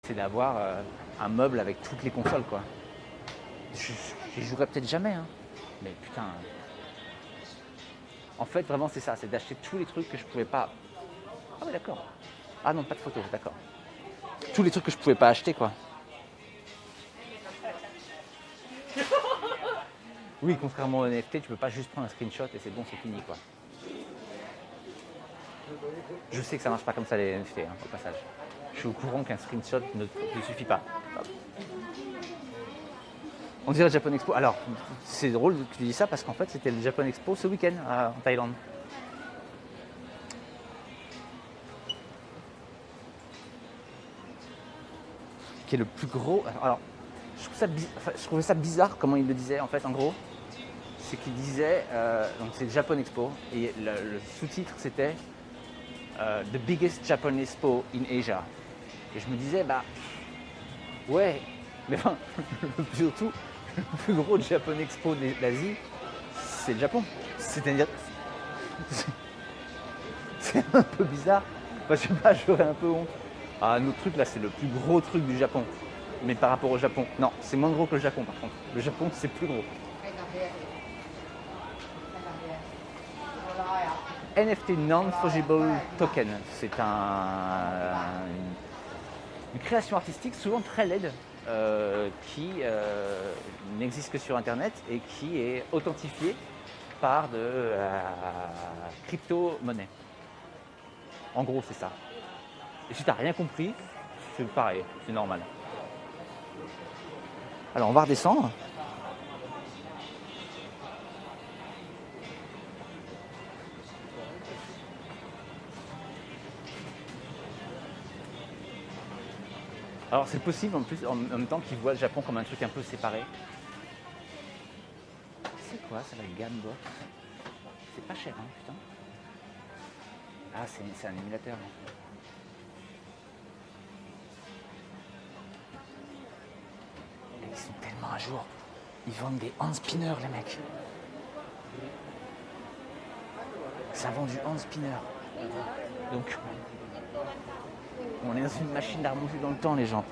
c'est d'avoir un meuble avec toutes les consoles, quoi. J'y jouerai peut-être jamais, hein. Mais putain. En fait, vraiment, c'est ça, c'est d'acheter tous les trucs que je pouvais pas. Ah ouais, d'accord. Ah non, pas de photos, d'accord. Tous les trucs que je pouvais pas acheter, quoi. Oui, contrairement au NFT, tu peux pas juste prendre un screenshot et c'est bon, c'est fini, quoi. Je sais que ça marche pas comme ça les NFT, hein, au passage. Je suis au courant qu'un screenshot ne suffit pas. On dirait Japan Expo. Alors, c'est drôle que tu dis ça parce qu'en fait, c'était le Japan Expo ce week-end en Thaïlande. Qui est le plus gros. Alors, je trouvais ça bizarre comment il le disait en fait, en gros. C'est qu'il disait, donc c'est le Japan Expo, et le sous-titre c'était The biggest Japan Expo in Asia. Et je me disais, bah, ouais, mais enfin, surtout, le plus gros Japan Expo d'Asie, c'est le Japon. C'est-à-dire, c'est un peu bizarre. Enfin, je sais pas, j'aurais un peu honte. Ah, notre truc là, c'est le plus gros truc du Japon. Mais par rapport au Japon, non, c'est moins gros que le Japon par contre. Le Japon, c'est plus gros. NFT Non-Fungible Token, c'est une création artistique souvent très laide qui n'existe que sur Internet et qui est authentifiée par de crypto-monnaie. En gros, c'est ça. Et si tu n'as rien compris, c'est pareil, c'est normal. Alors, on va redescendre. Alors c'est possible en plus en même temps qu'ils voient le Japon comme un truc un peu séparé. C'est quoi ça, la Gamebox? C'est pas cher, hein, putain. Ah, c'est un émulateur. Et ils sont tellement à jour. Ils vendent des hand spinners, les mecs. Ça vend du hand spinner. Donc, on est dans une machine à remonter dans le temps, les gens.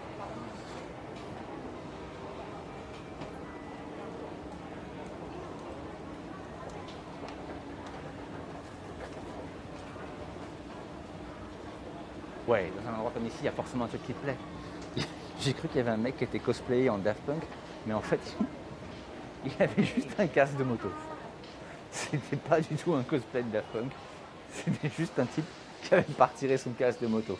Ouais, dans un endroit comme ici, il y a forcément un truc qui te plaît. J'ai cru qu'il y avait un mec qui était cosplayé en Daft Punk, mais en fait, il avait juste un casque de moto. C'était pas du tout un cosplay de Daft Punk, c'était juste un type qui avait pas retiré son casque de moto.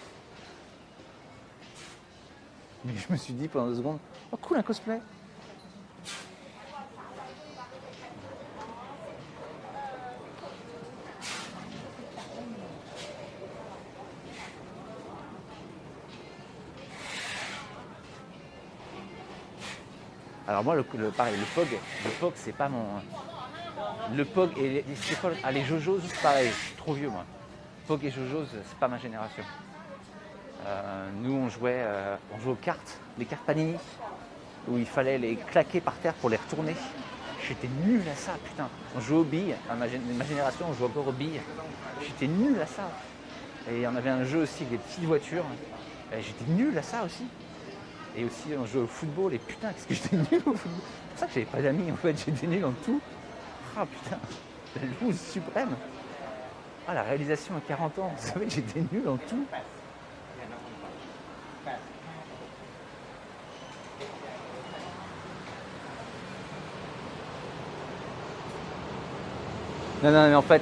Mais je me suis dit pendant 2 secondes, oh cool, un cosplay. Alors moi, pareil, le POG, c'est pas mon... Le POG et les JoJo's, c'est pareil, je suis trop vieux moi. POG et JoJo's, c'est pas ma génération. Nous, on jouait aux cartes, les cartes Panini, où il fallait les claquer par terre pour les retourner. J'étais nul à ça, putain. On jouait aux billes, à ma génération, on jouait encore aux billes. J'étais nul à ça. Et on avait un jeu aussi avec des petites voitures. Et j'étais nul à ça aussi. Et aussi, on jouait au football. Et putain, qu'est-ce que j'étais nul au football. C'est pour ça que j'avais pas d'amis, en fait. J'étais nul en tout. Ah putain, la loose suprême. Ah, la réalisation à 40 ans. Vous savez que j'étais nul en tout. Non, non, mais en fait,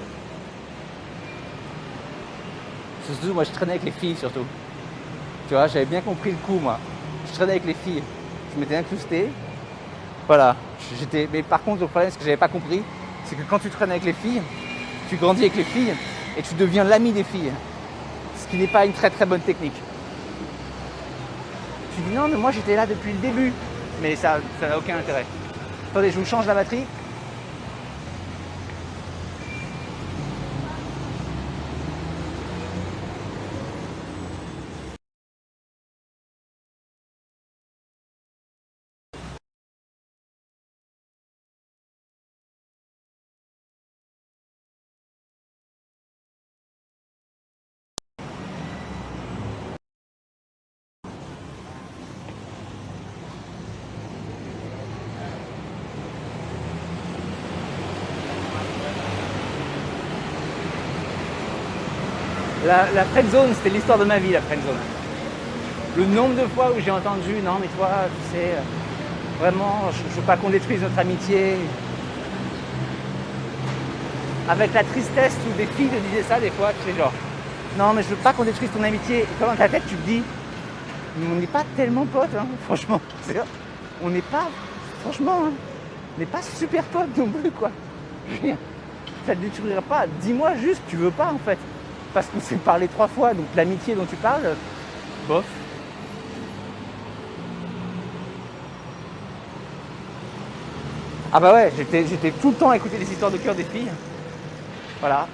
surtout, moi, je traînais avec les filles, surtout. Tu vois, j'avais bien compris le coup, moi. Je traînais avec les filles. Je m'étais incrusté. Voilà. Mais par contre, le problème, ce que j'avais pas compris, c'est que quand tu traînes avec les filles, tu grandis avec les filles et tu deviens l'ami des filles. Ce qui n'est pas une très très bonne technique. Tu dis non, mais moi j'étais là depuis le début. Mais ça n'a aucun intérêt. Attendez, je vous change la batterie. La friendzone, c'était l'histoire de ma vie, la friendzone. Le nombre de fois où j'ai entendu, non mais toi, tu sais, vraiment, je veux pas qu'on détruise notre amitié. Avec la tristesse où des filles te disaient ça des fois, tu sais, genre, non mais je veux pas qu'on détruise ton amitié. Et toi dans ta tête, tu te dis, on n'est pas tellement potes, hein, franchement. On n'est pas, franchement, hein, on n'est pas super potes non plus, quoi. Je veux dire, ça ne détruira pas. Dis-moi juste, tu veux pas en fait. Parce qu'on s'est parlé 3 fois, donc l'amitié dont tu parles, bof. Ah bah ouais, j'étais tout le temps à écouter les histoires de cœur des filles. Voilà.